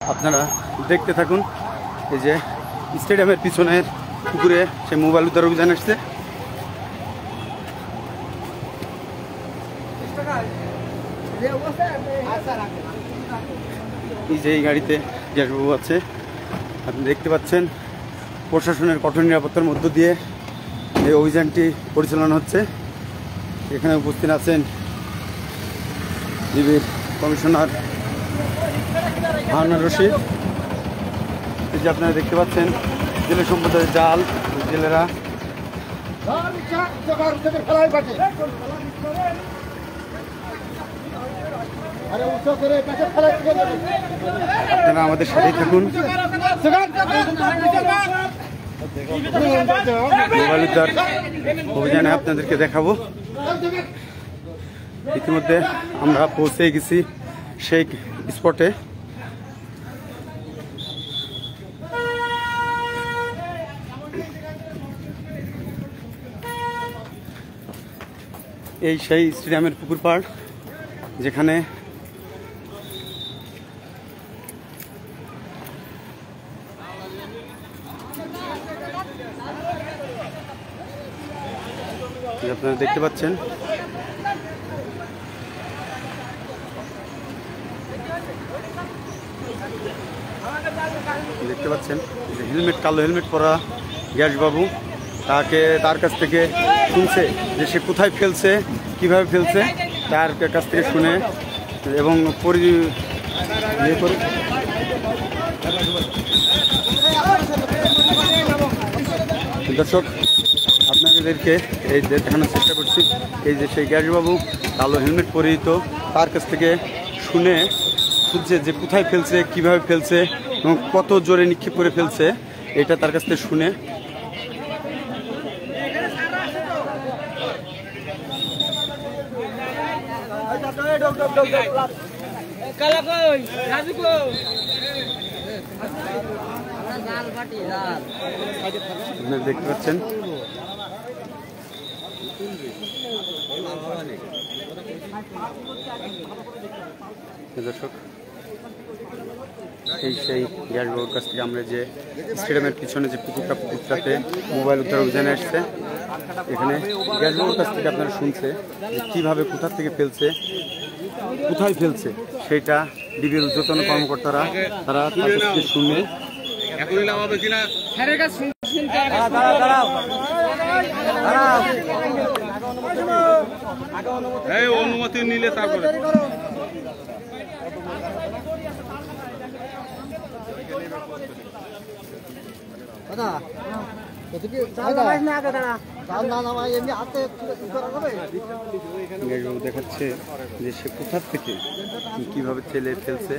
আপনারা দেখতে থাকুন। এই যে স্টেডিয়ামের পিছনের পুকুরে সে মোবাইল উদ্ধার অভিযান আসছে। এই যে এই গাড়িতে গ্যাসবাবু আছে, আপনি দেখতে পাচ্ছেন। প্রশাসনের কঠোর নিরাপত্তার মধ্য দিয়ে এই অভিযানটি পরিচালনা হচ্ছে। এখানে উপস্থিত আছেন ডিবির কমিশনার হারুনুর রশিদ। এই যে আপনারা দেখতে পাচ্ছেন জেলে সম্প্রদায়ের জাল, জেলেরা আপনারা আমাদের সাথেই থাকুন। মোবাইল উদ্ধার অভিযানে আপনাদেরকে দেখাবো। ইতিমধ্যে আমরা পৌঁছে গেছি সেই স্পটে। এই সেই স্টেডিয়ামের পুকুর পাড়, যেখানে আপনারা দেখতে পাচ্ছেন। দেখতে পাচ্ছেন হেলমেট, কালো হেলমেট পরা গ্যাসবাবু, তার কাছ থেকে শুনছে যে সে কোথায় ফেলছে, কিভাবে ফেলছে, তার কাছ থেকে শুনে এবং দর্শক আপনাদেরকে এই দেখানোর চেষ্টা করছি। এই যে সেই গ্যাসবাবু কালো হেলমেট পরিহিত, তার কাছ থেকে শুনে খুঁজছে যে কোথায় ফেলছে, কিভাবে ফেলছে এবং কত জোরে নিক্ষেপ করে ফেলছে, এটা তার কাছ থেকে শুনে আপনারা দেখতে পাচ্ছেন। দর্শক এই সেই গ্যাসবাবুর কাছ থেকে আমরা যে স্টেডিয়ামের পিছনে যে পুকুরটাতে মোবাইল উদ্ধার অভিযানে আসছে, এখানে গ্যাসবাবুর কাছ থেকে আপনারা শুনছে যে কীভাবে কোথা থেকে ফেলছে, কোথায় ফেলছে, সেটা ডিবির ঊর্ধ্বতন কর্মকর্তারা তার কাছ থেকে শুনে অনুমতি নিলে তারপরে দেখাচ্ছে যে সে কোথা থেকে কিভাবে ছেলে ফেলছে।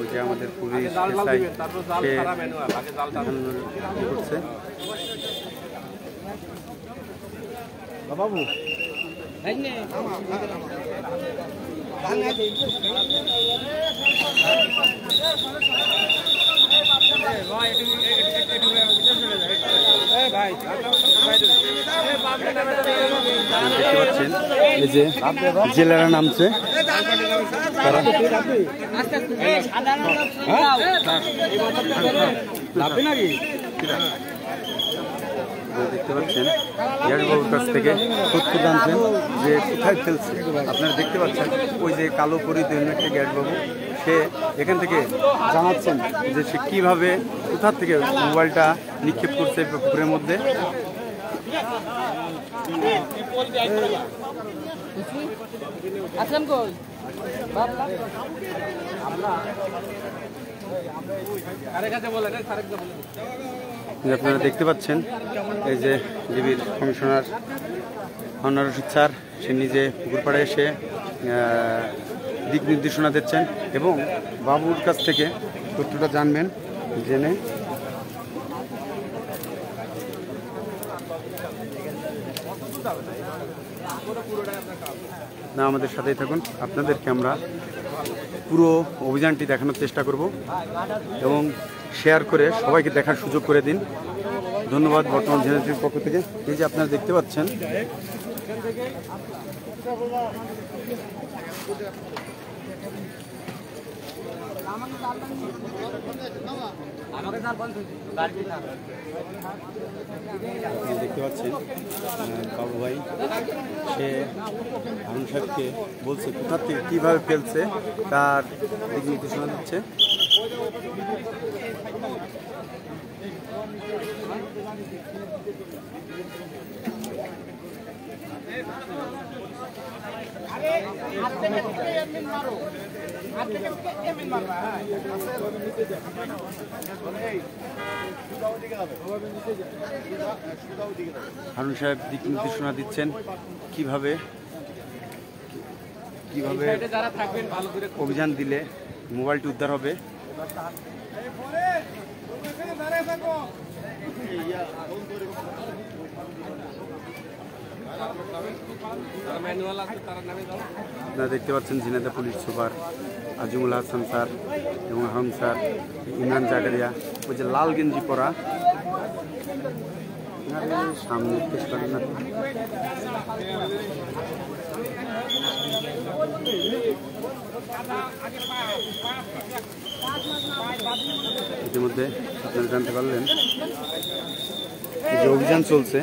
ওই যে আমাদের পুলিশ করছে। বাবু দেখতে পাচ্ছেন এই যে জেলেরা নামছে, তারা দেখতে পাচ্ছেন গ্যাসবাবুর কাছ থেকে তথ্য জানছেন যে কোথায় ফেলছে। আপনারা দেখতে পাচ্ছেন ওই যে কালো পরিহিত হেলমেটে গ্যাসবাবু, সে এখান থেকে জানাচ্ছেন যে সে কীভাবে কোথা থেকে মোবাইলটা নিক্ষেপ করছে পুকুরের মধ্যে। আপনারা দেখতে পাচ্ছেন এই যে ডিবির কমিশনার হারুনুর রশিদ স্যার, সে নিজে পুকুর পাড়ে এসে দিক নির্দেশনা দিচ্ছেন এবং বাবুর কাছ থেকে তথ্যটা জানবেন, জেনে না আমাদের সাথেই থাকুন। আপনাদেরকে আমরা পুরো অভিযানটি দেখানোর চেষ্টা করব এবং শেয়ার করে সবাইকে দেখার সুযোগ করে দিন। ধন্যবাদ বর্তমান জেনারেটির পক্ষ থেকে। এই যে আপনারা দেখতে পাচ্ছেন আমাকে দেখতে পাচ্ছেন বাবু ভাই সে হারুন সাহেবকে বলছে কোথা থেকে কীভাবে ফেলছে তার দিক নির্দেশনা দিচ্ছে। হারুন সাহেব দিক নির্দেশনা দিচ্ছেন কিভাবে অভিযান দিলে মোবাইলটি উদ্ধার হবে। আপনারা দেখতে পাচ্ছেন Jhenaidah police super Azimul Hasan sir এবং আহম স্যার, ইমরান জাকারিয়া, ওই যে লাল গেঞ্জি পরা সামনে পেশ করেন না। ইতিমধ্যে আপনারা জানতে পারলেন যে অভিযান চলছে,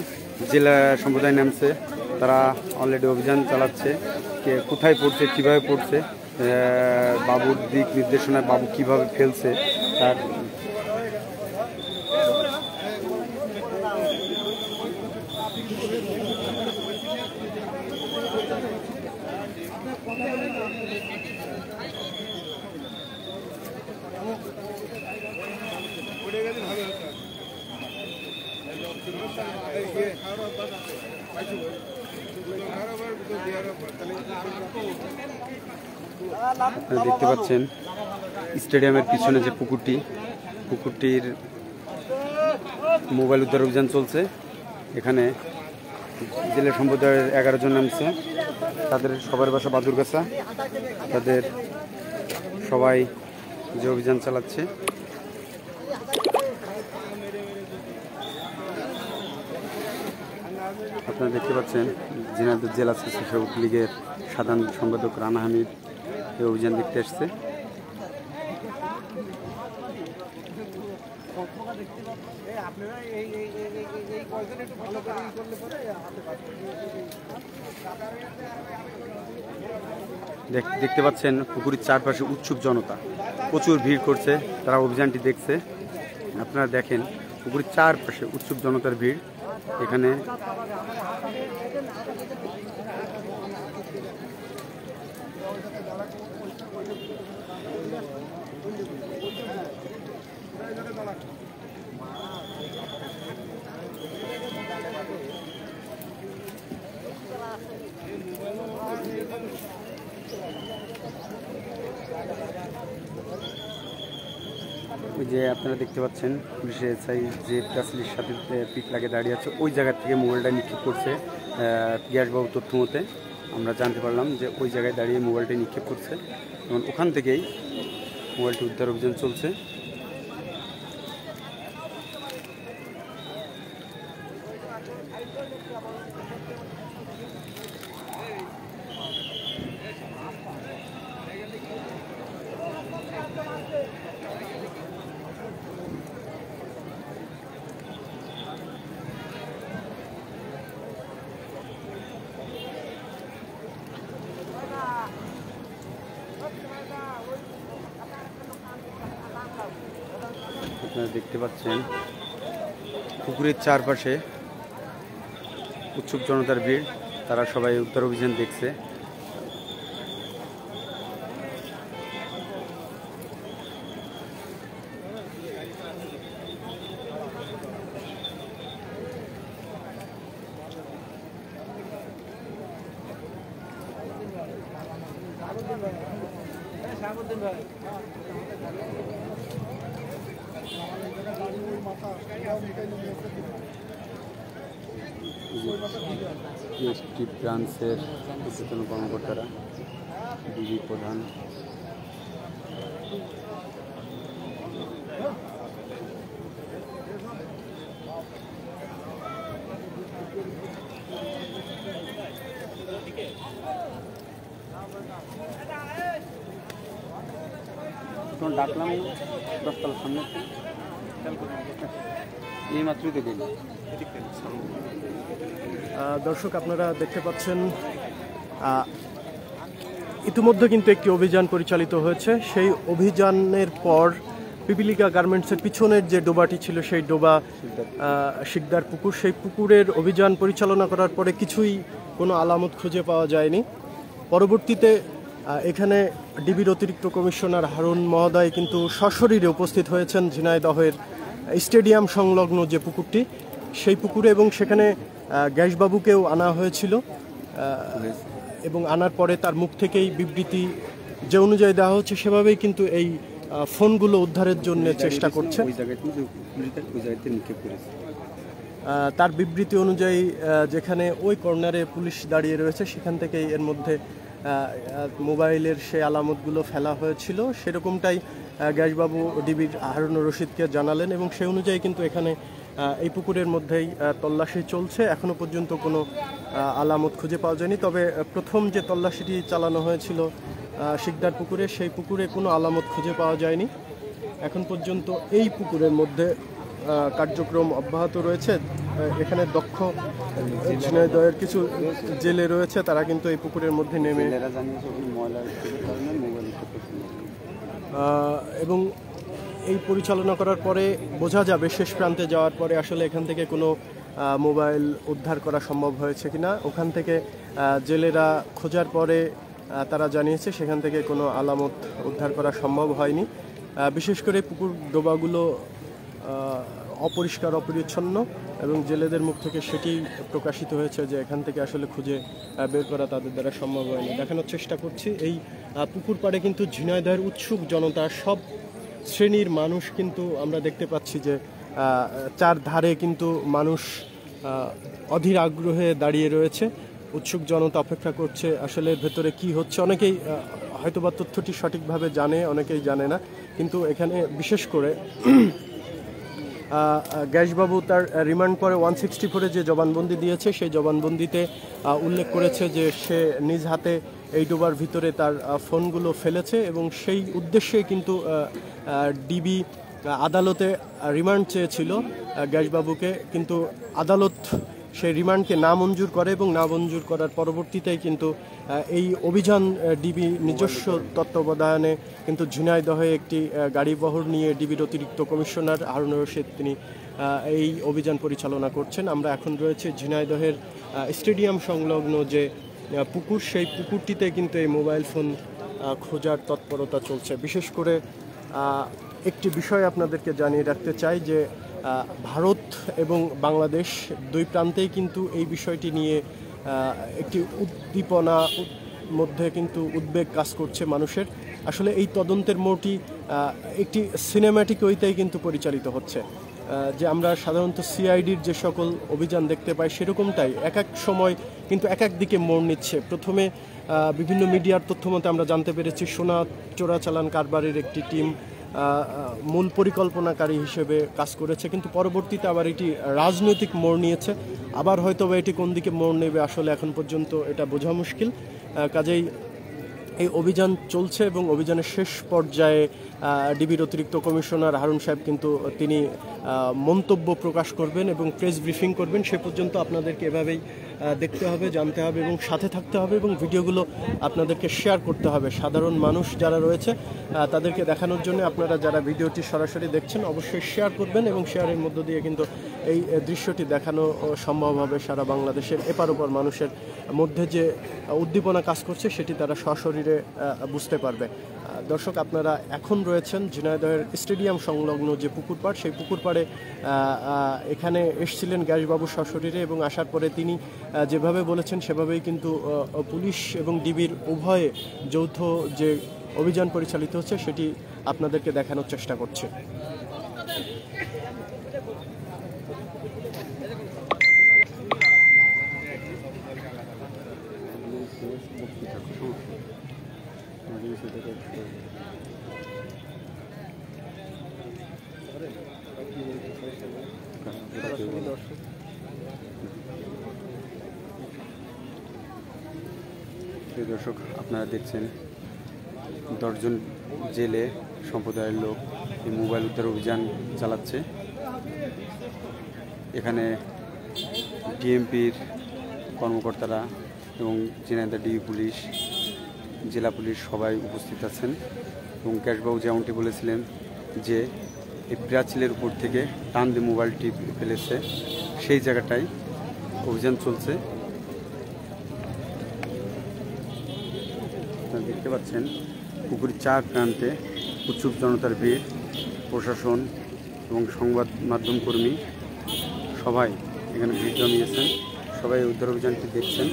জেলা সম্প্রদায় নামছে, তারা অলরেডি অভিযান চালাচ্ছে। কে কোথায় পড়ছে, কিভাবে পড়ছে, বাবুর দিক নির্দেশনায় বাবু কিভাবে ফেলছে তার দেখতে পাচ্ছেন স্টেডিয়ামের পিছনে যে পুকুরটির মোবাইল উদ্ধার অভিযান চলছে। এখানে জেলা সম্প্রদায়ের 11 জন নামছে, তাদের সবার বাসা বাদুরগাছা, তাদের সবাই যে অভিযান চালাচ্ছে। আপনারা দেখতে পাচ্ছেন ঝিনাইদহ জেলা স্বেচ্ছাসেবক লীগের সাধারণ সম্পাদক রানা হামিদ এই অভিযান দেখতে এসছে। দেখতে পাচ্ছেন পুকুরের চারপাশে উৎসুক জনতা, প্রচুর ভিড় করছে, তারা অভিযানটি দেখছে। আপনারা দেখেন পুকুরের চারপাশে উৎসুক জনতার ভিড়। এখানে ওই যে আপনারা দেখতে পাচ্ছেন পুলিশের এসআই যে গাছলির সাথে পিক লাগে দাঁড়িয়ে আছে, ওই জায়গা থেকে মোবাইলটা নিক্ষেপ করছে। পিয়াসবাবু তথ্য মতে আমরা জানতে পারলাম যে ওই জায়গায় দাঁড়িয়ে মোবাইলটা নিক্ষেপ করছে এবং ওখান থেকেই মোবাইলটি উদ্ধার অভিযান চলছে। আপনারা দেখতে পাচ্ছেন পুকুরের চারপাশে উৎসুক জনতার ভিড়, তারা সবাই উদ্ধার অভিযান দেখছে। এসটি ব্রাঞ্চের উচ্চতন কর্মকর্তারা, ডিবি প্রধান, ডাকলাম 10 তলার সামনে। এই মাত্রই তো গেল। দর্শক আপনারা দেখতে পাচ্ছেন ইতিমধ্যে কিন্তু একটি অভিযান পরিচালিত হয়েছে। সেই অভিযানের পর পিপিলিকা গার্মেন্টসের পিছনের যে ডোবাটি ছিল সেই ডোবা শিকদার পুকুর, সেই পুকুরের অভিযান পরিচালনা করার পরে কিছুই কোনো আলামত খুঁজে পাওয়া যায়নি। পরবর্তীতে এখানে ডিবির অতিরিক্ত কমিশনার হারুন মহোদয় কিন্তু সশরীরে উপস্থিত হয়েছেন ঝিনাইদহের স্টেডিয়াম সংলগ্ন যে পুকুরটি সেই পুকুরে, এবং সেখানে গ্যাসবাবুকেও আনা হয়েছিল এবং আনার পরে তার মুখ থেকেই বিবৃতি যে অনুযায়ী দেওয়া হচ্ছে সেভাবেই কিন্তু এই ফোনগুলো উদ্ধারের জন্য চেষ্টা করছে। তার বিবৃতি অনুযায়ী যেখানে ওই কর্নারে পুলিশ দাঁড়িয়ে রয়েছে সেখান থেকেই এর মধ্যে মোবাইলের সে আলামতগুলো ফেলা হয়েছিল, সেরকমটাই গ্যাসবাবু ডিবির হারুন রশিদকে জানালেন এবং সেই অনুযায়ী কিন্তু এখানে এই পুকুরের মধ্যেই তল্লাশি চলছে। এখনো পর্যন্ত কোনো আলামত খুঁজে পাওয়া যায়নি, তবে প্রথম যে তল্লাশিটি চালানো হয়েছিল শিকদার পুকুরে সেই পুকুরে কোনো আলামত খুঁজে পাওয়া যায়নি। এখন পর্যন্ত এই পুকুরের মধ্যে কার্যক্রম অব্যাহত রয়েছে। এখানে দক্ষ ঝিনাইদহের কিছু জেলে রয়েছে, তারা কিন্তু এই পুকুরের মধ্যে নেমে এবং এই পরিচালনা করার পরে বোঝা যাবে শেষ প্রান্তে যাওয়ার পরে আসলে এখান থেকে কোনো মোবাইল উদ্ধার করা সম্ভব হয়েছে কিনা। ওখান থেকে জেলেরা খোঁজার পরে তারা জানিয়েছে সেখান থেকে কোনো আলামত উদ্ধার করা সম্ভব হয়নি। বিশেষ করে পুকুর ডোবাগুলো অপরিষ্কার অপরিচ্ছন্ন এবং জেলেদের মুখ থেকে সেটি প্রকাশিত হয়েছে যে এখান থেকে আসলে খুঁজে বের করা তাদের দ্বারা সম্ভব হয়নি। দেখানোর চেষ্টা করছি এই পুকুর পাড়ে কিন্তু ঝিনাইদহের উৎসুক জনতা, সব শ্রেণীর মানুষ কিন্তু আমরা দেখতে পাচ্ছি যে চার ধারে কিন্তু মানুষ অধীর আগ্রহে দাঁড়িয়ে রয়েছে। উৎসুক জনতা অপেক্ষা করছে আসলে ভেতরে কি হচ্ছে। অনেকেই হয়তোবা তথ্যটি সঠিকভাবে জানে, অনেকেই জানে না, কিন্তু এখানে বিশেষ করে গ্যাসবাবু তার রিমান্ড পরে 164-এ যে জবানবন্দি দিয়েছে সেই জবানবন্দিতে উল্লেখ করেছে যে সে নিজ হাতে এই ডোবার ভিতরে তার ফোনগুলো ফেলেছে এবং সেই উদ্দেশ্যে কিন্তু ডিবি আদালতে রিমান্ড চেয়েছিল গ্যাসবাবুকে, কিন্তু আদালত সেই রিমান্ডকে নামঞ্জুর করে এবং নামঞ্জুর করার পরবর্তীতেই কিন্তু এই অভিযান ডিবি নিজস্ব তত্ত্বাবধানে কিন্তু ঝিনাইদহে একটি গাড়ি বহর নিয়ে ডিবির অতিরিক্ত কমিশনার হারুন রশিদ তিনি এই অভিযান পরিচালনা করছেন। আমরা এখন রয়েছে ঝিনাইদহের স্টেডিয়াম সংলগ্ন যে পুকুর, সেই পুকুরটিতে কিন্তু এই মোবাইল ফোন খোঁজার তৎপরতা চলছে। বিশেষ করে একটি বিষয় আপনাদেরকে জানিয়ে রাখতে চাই যে ভারত এবং বাংলাদেশ দুই প্রান্তেই কিন্তু এই বিষয়টি নিয়ে একটি উদ্দীপনা মধ্যে কিন্তু উদ্বেগ কাজ করছে মানুষের। আসলে এই তদন্তের মোড়টি একটি সিনেম্যাটিক ওয়েতেই কিন্তু পরিচালিত হচ্ছে, যে আমরা সাধারণত সিআইডির যে সকল অভিযান দেখতে পাই সেরকমটাই এক এক সময় কিন্তু এক এক দিকে মোড় নিচ্ছে। প্রথমে বিভিন্ন মিডিয়ার তথ্য মতে আমরা জানতে পেরেছি সোনা চোরাচালান কারবারের একটি টিম মূল পরিকল্পনাকারী হিসেবে কাজ করেছে, কিন্তু পরবর্তীতে আবার এটি রাজনৈতিক মোড় নিয়েছে। আবার হয়তো এটি কোন দিকে মোড় নেবে আসলে এখন পর্যন্ত এটা বোঝা মুশকিল। কাজেই এই অভিযান চলছে এবং অভিযানের শেষ পর্যায়ে ডিবির অতিরিক্ত কমিশনার হারুন সাহেব কিন্তু তিনি মন্তব্য প্রকাশ করবেন এবং প্রেস ব্রিফিং করবেন। সে পর্যন্ত আপনাদেরকে এভাবেই দেখতে হবে, জানতে হবে এবং সাথে থাকতে হবে এবং ভিডিওগুলো আপনাদেরকে শেয়ার করতে হবে। সাধারণ মানুষ যারা রয়েছে তাদেরকে দেখানোর জন্য আপনারা যারা ভিডিওটি সরাসরি দেখছেন অবশ্যই শেয়ার করবেন এবং শেয়ারের মধ্য দিয়ে কিন্তু এই দৃশ্যটি দেখানো সম্ভব হবে সারা বাংলাদেশের এপার ওপার মানুষের মধ্যে যে উদ্দীপনা কাজ করছে সেটি তারা সশরীরে বুঝতে পারবে। দর্শক আপনারা এখন রয়েছেন ঝিনাইদহের স্টেডিয়াম সংলগ্ন যে পুকুর পাড়, সেই পুকুর পাড়ে এখানে এসেছিলেন গ্যাসবাবু সশরীরে এবং আসার পরে তিনি যেভাবে বলেছেন সেভাবেই কিন্তু পুলিশ এবং ডিবির উভয়ে যৌথ যে অভিযান পরিচালিত হচ্ছে সেটি আপনাদেরকে দেখানোর চেষ্টা করছে। দর্শক আপনারা দেখছেন 10 জন জেলে সম্প্রদায়ের লোক এই মোবাইল উদ্ধার অভিযান চালাচ্ছে। এখানে ডিএমপির কর্মকর্তারা এবং ঝিনাইদহ ডিবি পুলিশ, জেলা পুলিশ সবাই উপস্থিত আছেন। এবং ক্যাশবাবু যেমনটি বলেছিলেন যে এই প্রাচীলের উপর থেকে টান দিয়ে মোবাইলটি ফেলেছে, সেই জায়গাটায় অভিযান চলছে। আপনারা দেখতে পাচ্ছেন পুকুরের চার প্রান্তে উৎসুক জনতার ভিড়, প্রশাসন এবং সংবাদ মাধ্যম কর্মী সবাই এখানে ভিড় জমিয়েছেন, সবাই উদ্ধার অভিযানটি দেখছেন।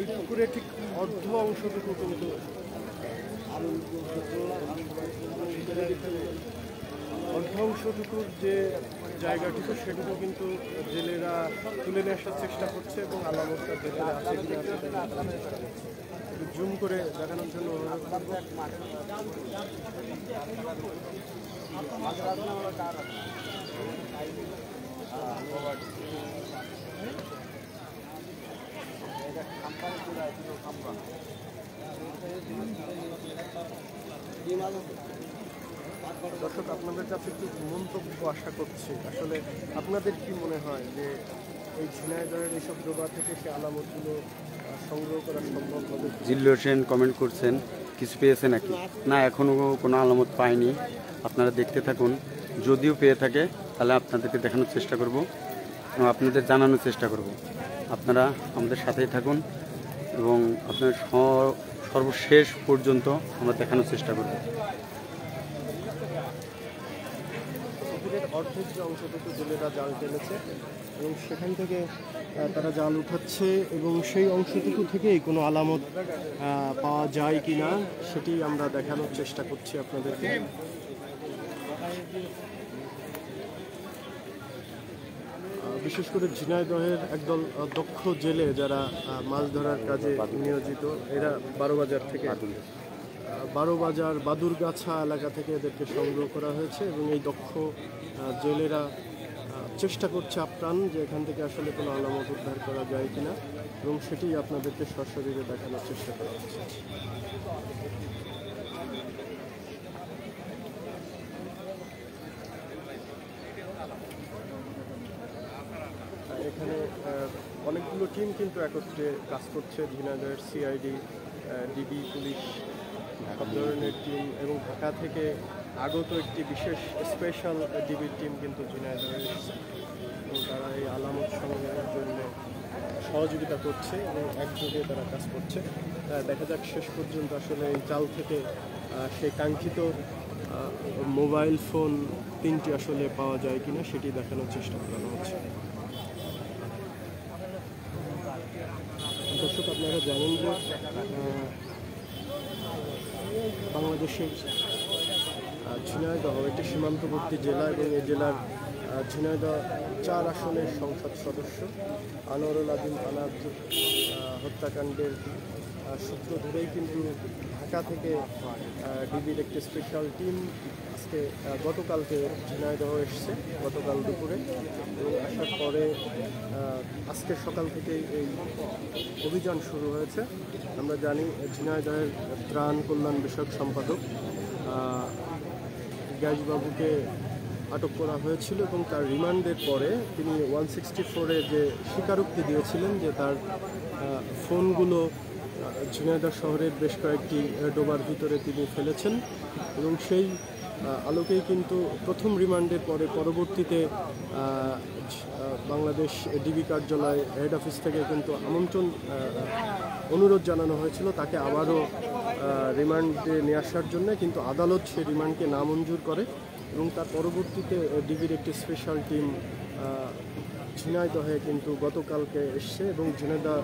এই পুকুরের ঠিক অর্ধ অংশটুকু কিন্তু অর্ধ অংশটুকুর যে জায়গাটুকু সেটুকু কিন্তু জেলেরা তুলে নিয়ে আসার চেষ্টা করছে এবং আলামতটা জেলেরা আছে কিনা জুম করে দেখানোর জন্য দর্শক আপনাদের কাছে একটু মন্তব্য আশা করছি। আসলে আপনাদের কি মনে হয় যে এই ঝিনাইদহের এইসব ডোবা থেকে সে আলামতগুলো সংগ্রহ করা সম্ভব হবে? জিল্লু হোসেন কমেন্ট করছেন কিছু পেয়েছে নাকি? না, এখনও কোনো আলামত পাইনি। আপনারা দেখতে থাকুন, যদিও পেয়ে থাকে তাহলে আপনাদেরকে দেখানোর চেষ্টা করব, আপনাদের জানানোর চেষ্টা করব। আপনারা আমাদের সাথেই থাকুন এবং আপনার সর্বশেষ পর্যন্ত আমরা দেখানোর চেষ্টা করব। পুকুরের অর্ধেক যে অংশটুকু জেলেরা জাল টেনেছে এবং সেখান থেকে তারা জাল উঠাচ্ছে এবং সেই অংশটুকু থেকেই কোনো আলামত পাওয়া যায় কি না সেটি আমরা দেখানোর চেষ্টা করছি আপনাদেরকে। বিশেষ করে ঝিনাইদহের একদল দক্ষ জেলে যারা মাছ ধরার কাজে নিয়োজিত, এরা বারোবাজার থেকে, বারোবাজার বাদুরগাছা এলাকা থেকে এদেরকে সংগ্রহ করা হয়েছে এবং এই দক্ষ জেলেরা চেষ্টা করছে আপ্রাণ যে এখান থেকে আসলে কোনো আলামত উদ্ধার করা যায় কিনা এবং সেটি আপনাদেরকে সশরীরে দেখানোর চেষ্টা করা হচ্ছে। এখানে অনেকগুলো টিম কিন্তু একত্রে কাজ করছে, ঝিনাইদহের সিআইডি, ডিবি পুলিশ, সব ধরনের টিম এবং ঢাকা থেকে আগত একটি বিশেষ স্পেশাল ডিবির টিম কিন্তু ঝিনাইদহে এসেছে এবং তারা এই আলামত সংগ্রহের জন্য সহযোগিতা করছে এবং একযোগে তারা কাজ করছে। দেখা যাক শেষ পর্যন্ত আসলে এই জাল থেকে সেই কাঙ্ক্ষিত মোবাইল ফোন 3টি আসলে পাওয়া যায় কিনা সেটি দেখানোর চেষ্টা করা হচ্ছে। দর্শক আপনারা জানেন যে বাংলাদেশের ঝিনাইদহ একটি সীমান্তবর্তী জেলা এবং এই জেলার ঝিনাইদহ 4 আসনের সংসদ সদস্য আনোয়ারুল আজিম আনাদ হত্যাকাণ্ডের সূত্র ধরেই কিন্তু ঢাকা থেকে ডিবির একটি স্পেশাল টিম আজকে গতকালকে ঝিনাইদহ এসছে, গতকাল দুপুরে, এবং আসার পরে আজকে সকাল থেকেই এই অভিযান শুরু হয়েছে। আমরা জানি ঝিনাইদহের ত্রাণ কল্যাণ বিষয়ক সম্পাদক গ্যাসবাবুকে আটক করা হয়েছিল এবং তার রিমান্ডের পরে তিনি 164-এ যে স্বীকারোক্তি দিয়েছিলেন যে তার ফোনগুলো ঝিনাইদহ শহরের বেশ কয়েকটি ডোবার ভিতরে তিনি ফেলেছেন এবং সেই আলোকেই কিন্তু প্রথম রিমান্ডের পরে পরবর্তীতে বাংলাদেশ ডিবি কার্যালয় হেড অফিস থেকে কিন্তু অনুরোধ জানানো হয়েছিল তাকে আবারও রিমান্ডে নিয়ে আসার জন্য, কিন্তু আদালত সেই রিমান্ডকে নামঞ্জুর করে এবং তার পরবর্তীতে ডিবির একটি স্পেশাল টিম ঝিনাইদহে কিন্তু গতকালকে এসছে এবং ঝিনাইদহ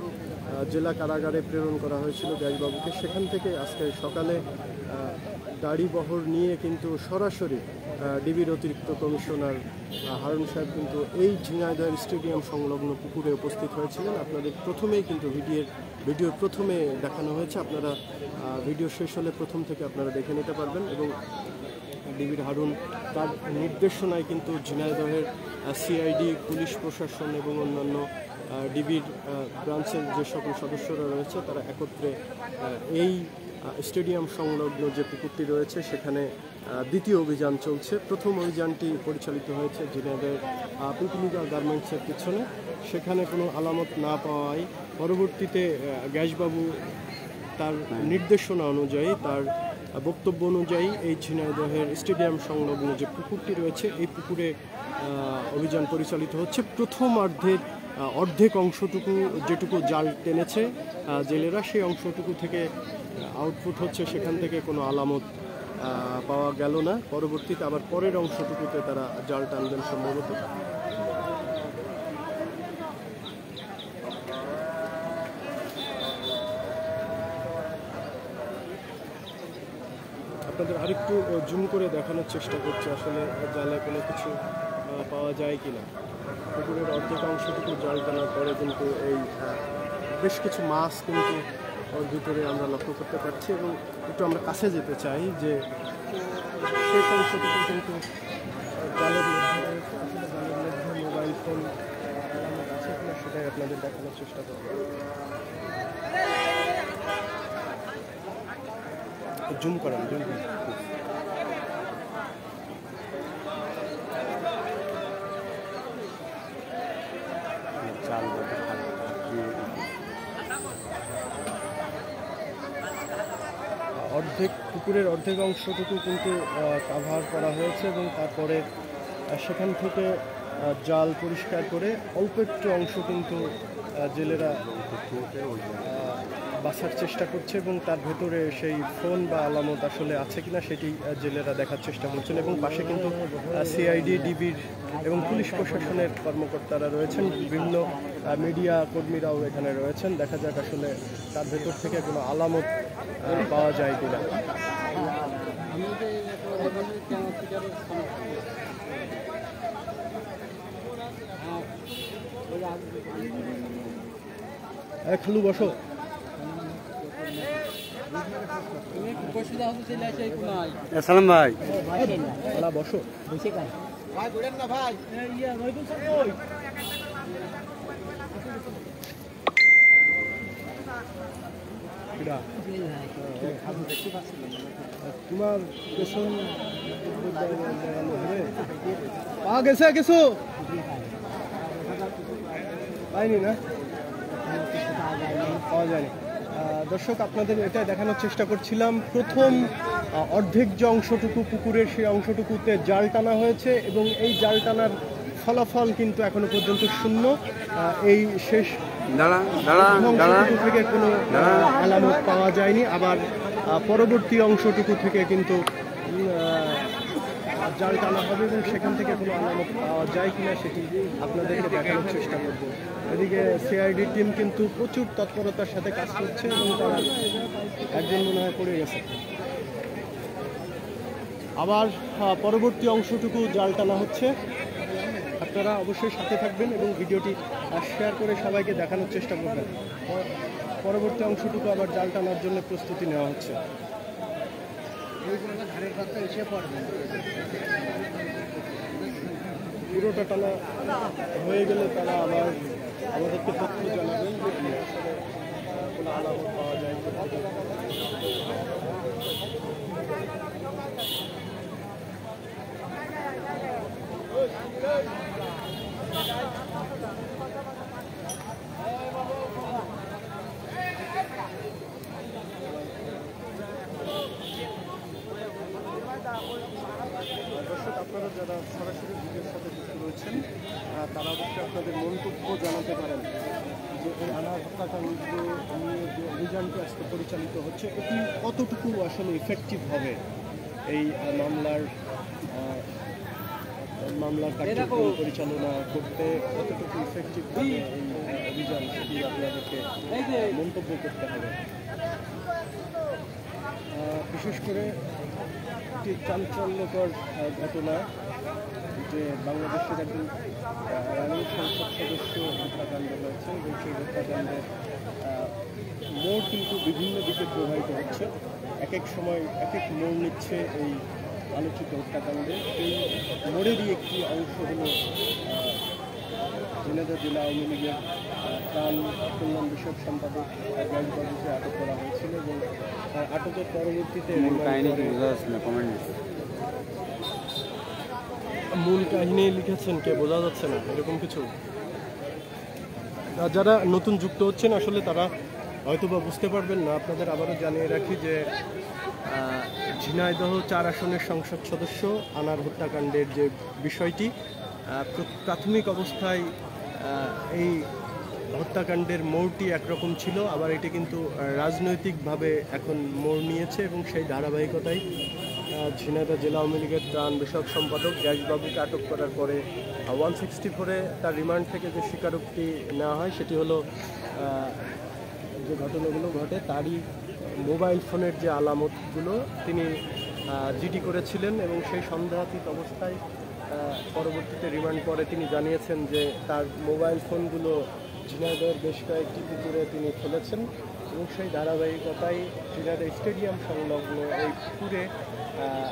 জেলা কারাগারে প্রেরণ করা হয়েছিল গ্যাসবাবুকে। সেখান থেকে আজকে সকালে গাড়ি বহর নিয়ে কিন্তু সরাসরি ডিবির অতিরিক্ত কমিশনার হারুন সাহেব কিন্তু এই ঝিনাইদহের স্টেডিয়াম সংলগ্ন পুকুরে উপস্থিত হয়েছিলেন। আপনাদের প্রথমেই কিন্তু ভিডিওর প্রথমে দেখানো হয়েছে, আপনারা ভিডিও শেষ হলে প্রথম থেকে আপনারা দেখে নিতে পারবেন এবং ডিবির হারুন, তার নির্দেশনায় কিন্তু ঝিনাইদহের সিআইডি, পুলিশ প্রশাসন এবং অন্যান্য ডিবির ব্রাঞ্চের যে সকল সদস্যরা রয়েছে তারা একত্রে এই স্টেডিয়াম সংলগ্ন যে পুকুরটি রয়েছে সেখানে দ্বিতীয় অভিযান চলছে। প্রথম অভিযানটি পরিচালিত হয়েছে ঝিনাইদহের পিপিলিকা গার্মেন্টসের পিছনে, সেখানে কোনো আলামত না পাওয়ায় পরবর্তীতে গ্যাসবাবু তার নির্দেশনা অনুযায়ী, তার বক্তব্য অনুযায়ী এই ঝিনাইদহের স্টেডিয়াম সংলগ্ন যে পুকুরটি রয়েছে এই পুকুরে অভিযান পরিচালিত হচ্ছে। প্রথম অর্ধেক অংশটুকু যেটুকু জাল টেনেছে জেলেরা, সেই অংশটুকু থেকে আউটপুট হচ্ছে সেখান থেকে কোনো আলামত পাওয়া গেল না। পরবর্তীতে আবার পরের অংশটুকুতে তারা জাল টানবেন সম্ভবত। আপনাদের আরেকটু জুম করে দেখানোর চেষ্টা করছি আসলে জালে কোনো কিছু পাওয়া যায় কি না। পুকুরের অর্ধেক অংশটুকু জাল টানার পরে কিন্তু এই বেশ কিছু মাছ কিন্তু ওর ভিতরে আমরা লক্ষ্য করতে পারছি, এবং একটু আমরা কাছে যেতে চাই যে সেই অংশটুকু কিন্তু জালের মধ্যে মোবাইল ফোন আছে কিনা সেটাই আপনাদের দেখানোর চেষ্টা করব। জুম করেন, জুম করেন। পুকুরের অর্ধেক অংশটুকু কিন্তু কাভার করা হয়েছে, এবং তারপরে সেখান থেকে জাল পরিষ্কার করে অল্প একটু অংশ কিন্তু জেলেরা বাছার চেষ্টা করছে, এবং তার ভেতরে সেই ফোন বা আলামত আসলে আছে কিনা সেটি জেলেরা দেখার চেষ্টা করছেন। এবং পাশে কিন্তু সিআইডি, ডিবির এবং পুলিশ প্রশাসনের কর্মকর্তারা রয়েছেন, বিভিন্ন মিডিয়া কর্মীরাও এখানে রয়েছেন। দেখা যাক আসলে তার ভেতর থেকে কোনো আলামত পাওয়া যায় কিনা। খালু বসো। সালাম ভাই, বসো। তোমার পেছন পাওয়া গেছে কিছু? পাইনি না, পাওয়া যায়নি। দর্শক, আপনাদের এটা দেখানোর চেষ্টা করছিলাম, প্রথম অর্ধেক যে অংশটুকু পুকুরের সেই অংশটুকুতে জাল টানা হয়েছে, এবং এই জাল টানার ফলাফল কিন্তু এখনো পর্যন্ত শূন্য। এই শেষ অংশটুকু থেকে কোনো আলামত পাওয়া যায়নি। আবার পরবর্তী অংশটুকু থেকে কিন্তু জাল টানা হবে, এবং সেখান থেকে কোনো আলামত পাওয়া যায় কিনা সেটি আপনাদেরকে দেখানোর চেষ্টা করব। এদিকে সিআইডি টিম কিন্তু প্রচুর তৎপরতার সাথে কাজ করছে, এবং তারা একজন মনে হয় পড়ে গেছে। আবার পরবর্তী অংশটুকু জাল টানা হচ্ছে। আপনারা অবশ্যই সাথে থাকবেন এবং ভিডিওটি শেয়ার করে সবাইকে দেখানোর চেষ্টা করবেন। পরবর্তী অংশটুকু আবার জাল টানার জন্য প্রস্তুতি নেওয়া হচ্ছে। পুরোটা টানা হয়ে গেলে তারা আবার আমাদেরকে তথ্য জানাবেন কোনো আলামত পাওয়া যায়। দর্শক, আপনারা যারা সরাসরি ভিডিওর সাথে যুক্ত রয়েছেন তারা অবশ্যই আপনাদের মন্তব্য জানাতে পারেন যে এই আনার হত্যাকাণ্ড নিয়ে যে অভিযানটি আজকে পরিচালিত হচ্ছে এটি কতটুকু আসলে ইফেক্টিভ হবে এই মামলার কার্যক্রম পরিচালনা করতে, কতটুকু ইফেক্টিভ হবে এই অভিযান সেটি আপনাদেরকে মন্তব্য করতে হবে। বিশেষ করে একটি চাঞ্চল্যকর ঘটনা যে বাংলাদেশের একজন রানিং সংসদ সদস্য হত্যাকাণ্ড হয়েছে, এবং সেই হত্যাকাণ্ডের মোড় কিন্তু বিভিন্ন দিকে প্রবাহিত হচ্ছে। এক এক সময় এক এক মোড় নিচ্ছে এই আলোচিত হত্যাকাণ্ডে এই মোড়েরই একটি অংশ হলো ঝিনাইদহ জেলা আওয়ামী লীগের ত্রাণ কল্যাণ বিষয়ক সম্পাদক গাইবাবুকে আটক করা হয়েছিল এবং আটকের পরবর্তীতে মূল কাহিনী লিখেছেন কে বোঝা যাচ্ছে না, এরকম কিছু। যারা নতুন যুক্ত হচ্ছেন আসলে তারা হয়তোবা বুঝতে পারবেন না। আপনাদের আবারও জানিয়ে রাখি যে ঝিনাইদহ 4 আসনের সংসদ সদস্য আনার হত্যাকাণ্ডের যে বিষয়টি, প্রাথমিক অবস্থায় এই হত্যাকাণ্ডের মোড়টি একরকম ছিল, আবার এটি কিন্তু রাজনৈতিকভাবে এখন মোড় নিয়েছে এবং সেই ধারাবাহিকতায় ঝিনাইদহ জেলা আওয়ামী লীগের ত্রাণ বিষয়ক সম্পাদক গ্যাসবাবুকে আটক করার পরে 164-এ তার রিমান্ড থেকে যে স্বীকারোক্তি নেওয়া হয় সেটি হলো যে ঘটনাগুলো ঘটে তারই মোবাইল ফোনের যে আলামতগুলো তিনি জিডি করেছিলেন এবং সেই সন্দেহাতীত অবস্থায় পরবর্তীতে রিমান্ড পরে তিনি জানিয়েছেন যে তার মোবাইল ফোনগুলো ঝিনাইদহের বেশ কয়েকটি পুকুরে তিনি ফেলেছেন এবং সেই ধারাবাহিকতায় ঝিনাইদহ স্টেডিয়াম সংলগ্ন এই পুকুরে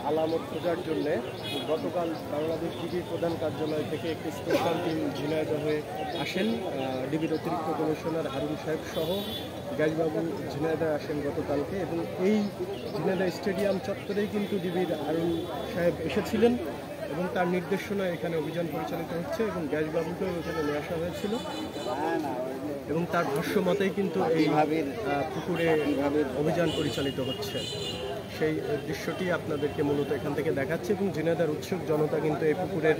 আলামত খোঁজার জন্যে গতকাল বাংলাদেশ ডিবির প্রধান কার্যালয় থেকে একটি স্পেশাল টিম ঝিনাইদহে আসেন। ডিবির অতিরিক্ত কমিশনার হারুন সাহেব সহ গাইবাবু ঝিনাইদহে আসেন গতকালকে এবং এই ঝিনাইদহ স্টেডিয়াম চত্বরেই কিন্তু ডিবির হারুন সাহেব এসেছিলেন এবং তার নির্দেশনায় এখানে অভিযান পরিচালিত হচ্ছে এবং গ্যাসবাবুকেও এখানে নিয়ে আসা হয়েছিল এবং তার ভাষ্য মতেই কিন্তু এই পুকুরে অভিযান পরিচালিত হচ্ছে। সেই দৃশ্যটি আপনাদেরকে মূলত এখান থেকে দেখাচ্ছে এবং ঝিনাইদহের উৎসুক জনতা কিন্তু এই পুকুরের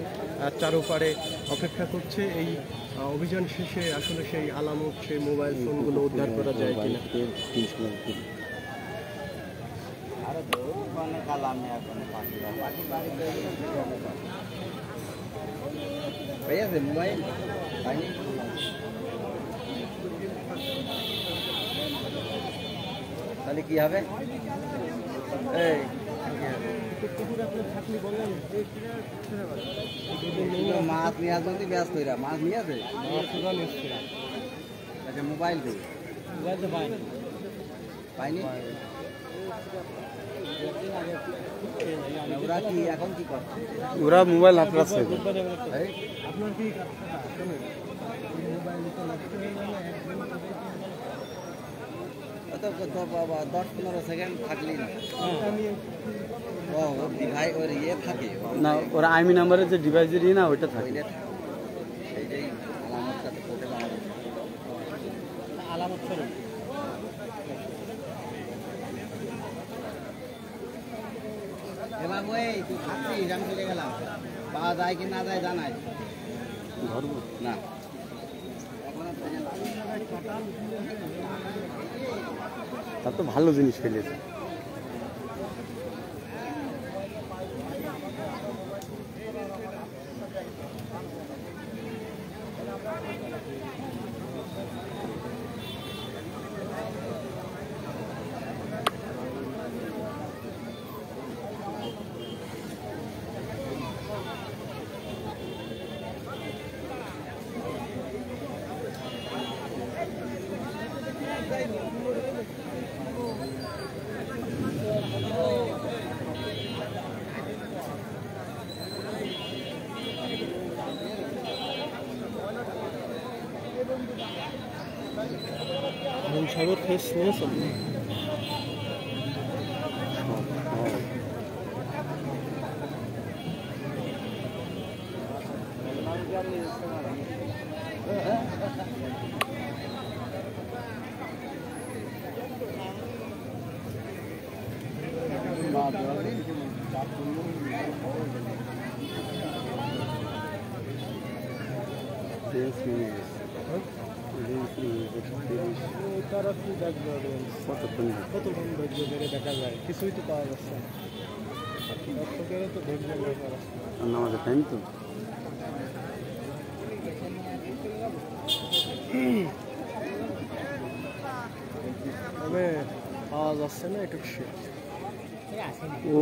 চারোপাড়ে অপেক্ষা করছে এই অভিযান শেষে আসলে সেই আলামত, সেই মোবাইল ফোনগুলো উদ্ধার করা যায় কিনা। মোবাইল তাহলে কি হবে? মাছ নিয়ে আসবেন ব্যস্ত মাছ নিয়ে আসে। আচ্ছা, মোবাইল তো পাইনি। ওরা কি এখন কি করছে? ওরা মোবাইল আপনার আপনার কি 10-15 সেকেন্ড থাকলেই না। ও ভাই ওর ইয়ে থাকে না, ওরা আইমি নাম্বারের যে ডিভাইসের ইয়ে না ওইটা থাকে। সেইটাই আলামতটাতে কোটে আলামত স্বরূপ এবার ওই তুই থাকছিস, আমি চলে গেলাম। পাওয়া যায় কি না যায় জানাই ধরবো না। তার তো ভালো জিনিস ফেলেছে। সাগর ফেস নিয়েছেন তারা কি দেখবে কতক্ষণ ধৈর্য ধরে দেখা যায়, কিছুই তো পাওয়া যাচ্ছে না। দর্শকেরও তো ধৈর্য ব্যাপার আছে, আমাদের টাইম তো তবে পাওয়া যাচ্ছে না একটু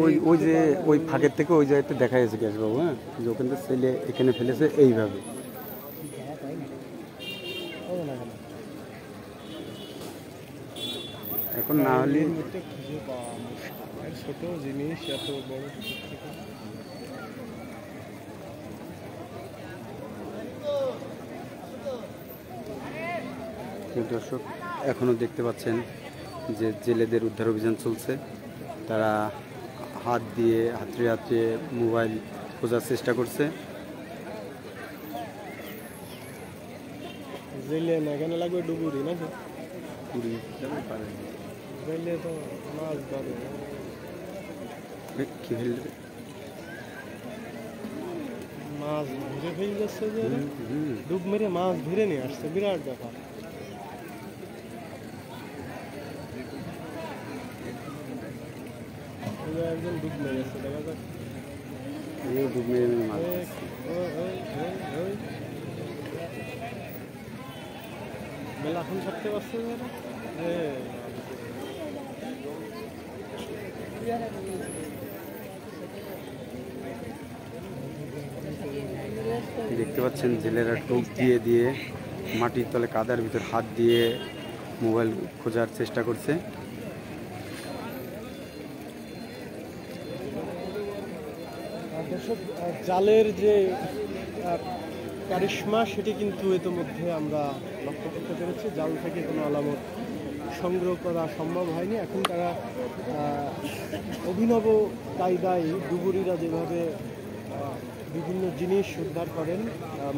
ওই ওই যে ওই ফাঁকের থেকে ওই জায়গাতে দেখা গেছে গ্যাসবাবু, হ্যাঁ, যে ওখান থেকে ছেলে এখানে ফেলেছে এইভাবে। এখন না হলে খুঁজে পাওয়া মুশকিল। ছোট জিনিস এত বড় পুকুর থেকে। প্রিয় দর্শক, এখনও দেখতে পাচ্ছেন যে জেলেদের উদ্ধার অভিযান চলছে। তারা হাত দিয়ে হাতড়ে হাতড়ে মোবাইল খোঁজার চেষ্টা করছে। জেলে না এখানে লাগবে ডুবুরি নাকি? পুরি যাবে পারে জেলে তো মাছ ধরে, কি ফেলবে? মাছ ধরে ফেল যাচ্ছে যে ডুব মেরে মাছ ধরে নিয়ে আসছে, বিরাট ব্যাপার। একজন ডুব মেরেছে, দেখা যাক। ডুব মেরে মেরে মাছ মেলা এখন থাকতে পারছে দেখতে পাচ্ছেন জেলেরা টোপ দিয়ে দিয়ে মাটির তলে কাদার ভিতর হাত দিয়ে মোবাইল খোঁজার চেষ্টা করছে। দর্শক, জালের যে কারিশমা সেটি কিন্তু ইতিমধ্যে আমরা লক্ষ্য করতে পেরেছি। জাল থেকে কোনো আলামত সংগ্রহ করা সম্ভব হয়নি। এখন তারা অভিনব কায়দায় ডুবুরিরা যেভাবে বিভিন্ন জিনিস উদ্ধার করেন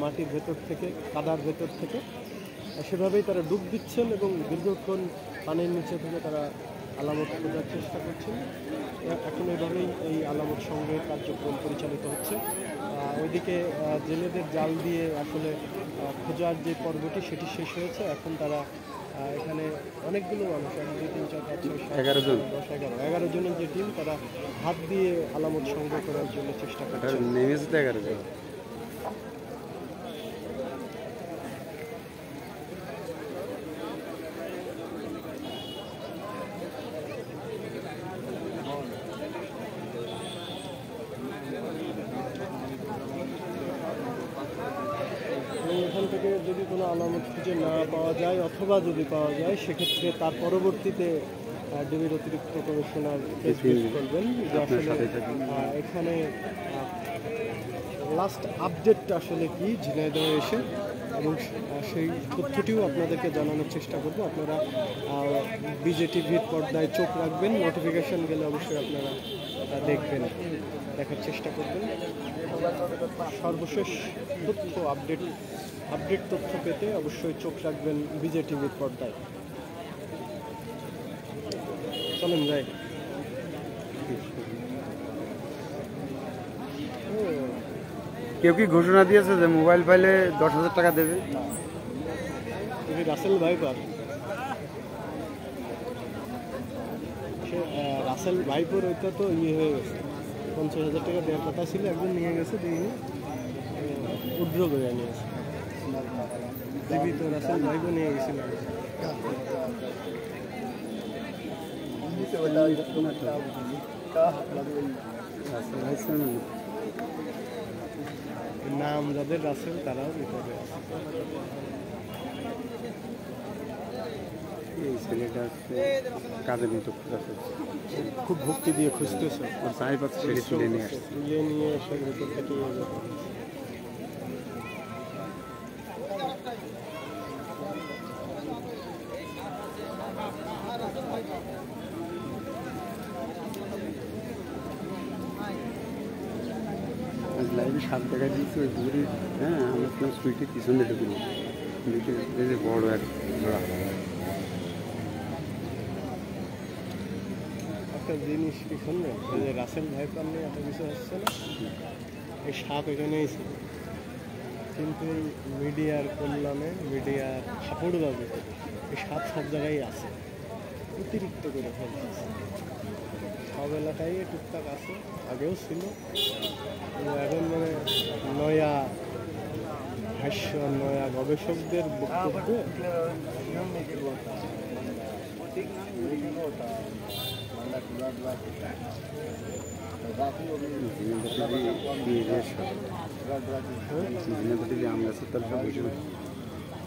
মাটির ভেতর থেকে, কাদার ভেতর থেকে, সেভাবেই তারা ডুব দিচ্ছেন এবং দীর্ঘক্ষণ পানির নিচে থেকে তারা আলামত খোঁজার চেষ্টা করছেন। এখন এইভাবেই এই আলামত সংগ্রহের কার্যক্রম পরিচালিত হচ্ছে। ওইদিকে জেলেদের জাল দিয়ে আসলে খোঁজার যে পর্বটি সেটি শেষ হয়েছে। এখন তারা এখানে অনেকগুলো মানুষ, 1 2 3 4 5 6 7 11 জন 10 11 জনের যে টিম, তারা হাত দিয়ে আলামত সংগ্রহ করার জন্য চেষ্টা করছে। নেমেছে তো 11 জন। এখান থেকে যদি কোনো আলামত খুঁজে না পাওয়া যায় অথবা যদি পাওয়া যায়, সেক্ষেত্রে তার পরবর্তীতে ডিবির অতিরিক্ত কমিশনার করবেন যে আসলে এখানে লাস্ট আপডেটটা আসলে কি ঝিনাইদহে এসে, এবং সেই তথ্যটিও আপনাদেরকে জানানোর চেষ্টা করব। আপনারা বিজেটিভির পর্দায় চোখ রাখবেন, নোটিফিকেশন গেলে অবশ্যই আপনারা দেখবেন, দেখার চেষ্টা করবেন। সর্বশেষ তথ্য আপডেট তথ্য পেতে অবশ্যই চোখ রাখবেন বিজেটিভির পর্দায়। চলেন যাই। কেউ কি ঘোষণা দিয়েছে যে মোবাইল পাইলে 10,000 টাকা দেবে? রাসেল ভাইপার, রাসেল ভাইপার ওইটা তো ইয়ে হয়ে গেছে, 50,000 টাকা দেওয়ার কথা ছিল, একজন নিয়ে গেছে, দিয়ে উড্র করে নিয়েছে। জীবিত রাসেল ভাইপও নিয়ে গেছিল। নাম যাদের রাসেল তারাও বিপদে আছে। এই ছেলেটা কাজের মতো খুব ভক্তি দিয়ে খুঁজতেছে, ওর চাই পাচ্ছে সেটা তুলে নিয়ে আসছে। তুলে নিয়ে এসে ভেতর থেকে লাইভে 7 টাকা দিয়েছি ওই ঘুরি। হ্যাঁ, আমরা সুইটির পিছনে ঢুকিনি, বড় এক জোড়া। একটা জিনিস কি শুনবেন, যে রাসেল ভাইপার নিয়ে এত কিছু হচ্ছে না, এই সাপ এখানেই ছিল, কিন্তু এই মিডিয়ার কল্যাণে, মিডিয়ার খাপড়বাজি এই সাপ সব জায়গায় আছে, অতিরিক্ত করে ফেলতেছে। সব এলাকায় টুকটাক আছে, আগেও ছিল, এখন মানে নয়া ভাষ্য, নয়া গবেষকদের বক্তব্যে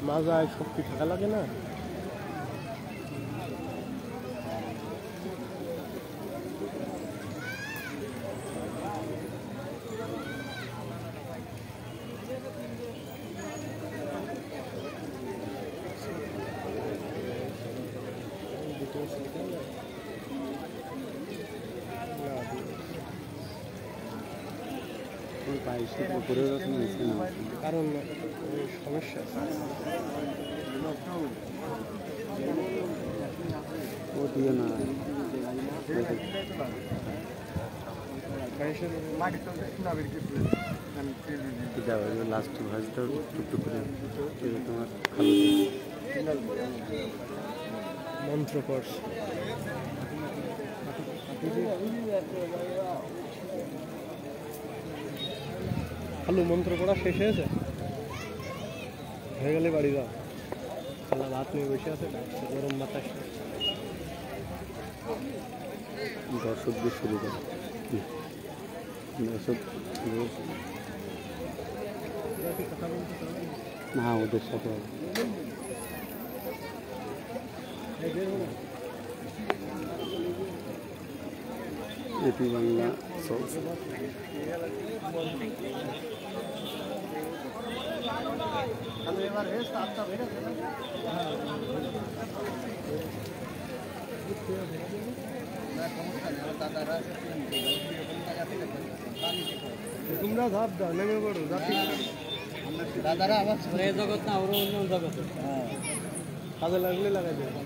মাজায় শক্তি থাকা লাগে না। কারণ সমস্যা ও দিয়ে না লাস্ট ভাজটা টুকটুক করে তোমার মন্ত্র পড়স হ্যালো মন্ত্র পড়া শেষ হয়েছে হয়ে গেলে বাড়ি যাও খালা ভাত নিয়ে বসে আছে গরম বাতাস দর্শকদের সুবিধা দর্শক না ওদের সাথে এপি বাংলা চলছে তোমরা ধাপ দাও নেমে পড়ো দাদারা আবার জগৎ না ওরা অন্য জগৎ কাজে লাগলে লাগাই দেবে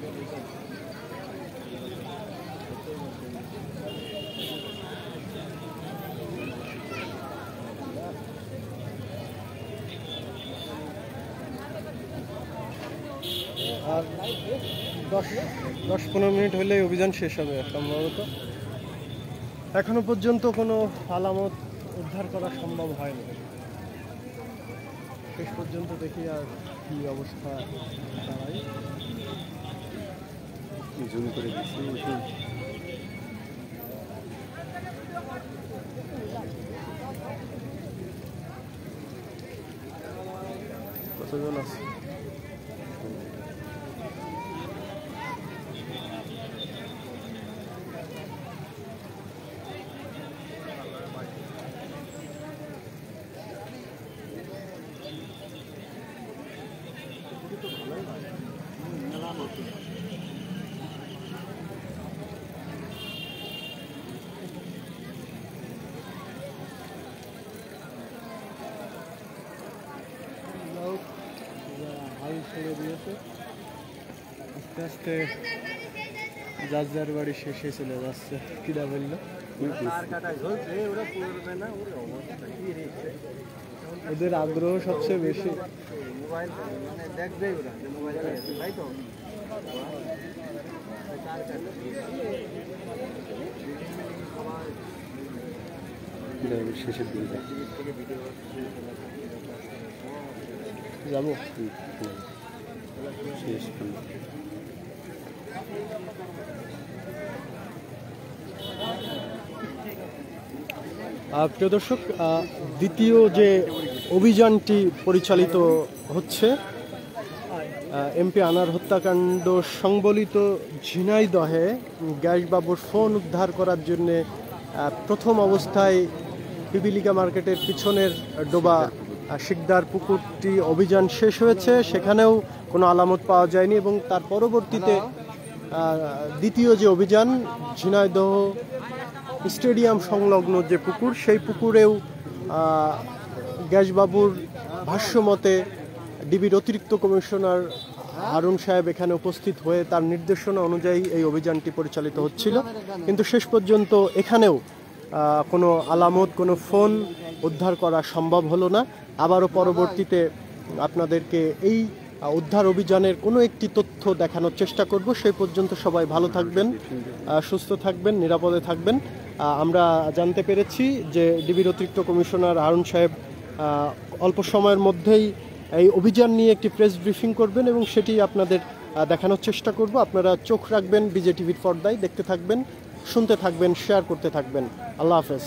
আর 10-15 মিনিট হলেই অভিযান শেষ হবে সম্ভবত এখনো পর্যন্ত কোনো আলামত উদ্ধার করা সম্ভব হয়নি শেষ পর্যন্ত দেখি আর কি অবস্থা দাঁড়ায় জুম করে দিচ্ছি কতজন আছে হাল ছেড়ে দিয়েছে আস্তে আস্তে যার যার বাড়ি শেষে চলে যাচ্ছে কিরা বললো ওদের আগ্রহ সবচেয়ে বেশি শেষের দিকে যাবো শেষ প্রিয় দর্শক দ্বিতীয় যে অভিযানটি পরিচালিত হচ্ছে এমপি আনার হত্যাকাণ্ড সংবলিত ঝিনাইদহে গ্যাসবাবুর ফোন উদ্ধার করার জন্যে প্রথম অবস্থায় পিপিলিকা মার্কেটের পিছনের ডোবা শিকদার পুকুরটি অভিযান শেষ হয়েছে সেখানেও কোনো আলামত পাওয়া যায়নি এবং তার পরবর্তীতে দ্বিতীয় যে অভিযান ঝিনাইদহ স্টেডিয়াম সংলগ্ন যে পুকুর সেই পুকুরেও গ্যাসবাবুর ভাষ্যমতে ডিবির অতিরিক্ত কমিশনার হারুন সাহেব এখানে উপস্থিত হয়ে তার নির্দেশনা অনুযায়ী এই অভিযানটি পরিচালিত হচ্ছিল কিন্তু শেষ পর্যন্ত এখানেও কোনো আলামত কোনো ফোন উদ্ধার করা সম্ভব হলো না আবারও পরবর্তীতে আপনাদেরকে এই উদ্ধার অভিযানের কোনো একটি তথ্য দেখানোর চেষ্টা করব সেই পর্যন্ত সবাই ভালো থাকবেন সুস্থ থাকবেন নিরাপদে থাকবেন আমরা জানতে পেরেছি যে ডিবির অতিরিক্ত কমিশনার হারুন সাহেব অল্প সময়ের মধ্যেই এই অভিযান নিয়ে একটি প্রেস ব্রিফিং করবেন এবং সেটি আপনাদের দেখানোর চেষ্টা করব আপনারা চোখ রাখবেন বিজে টিভির পর্দায় দেখতে থাকবেন শুনতে থাকবেন শেয়ার করতে থাকবেন আল্লাহ হাফেজ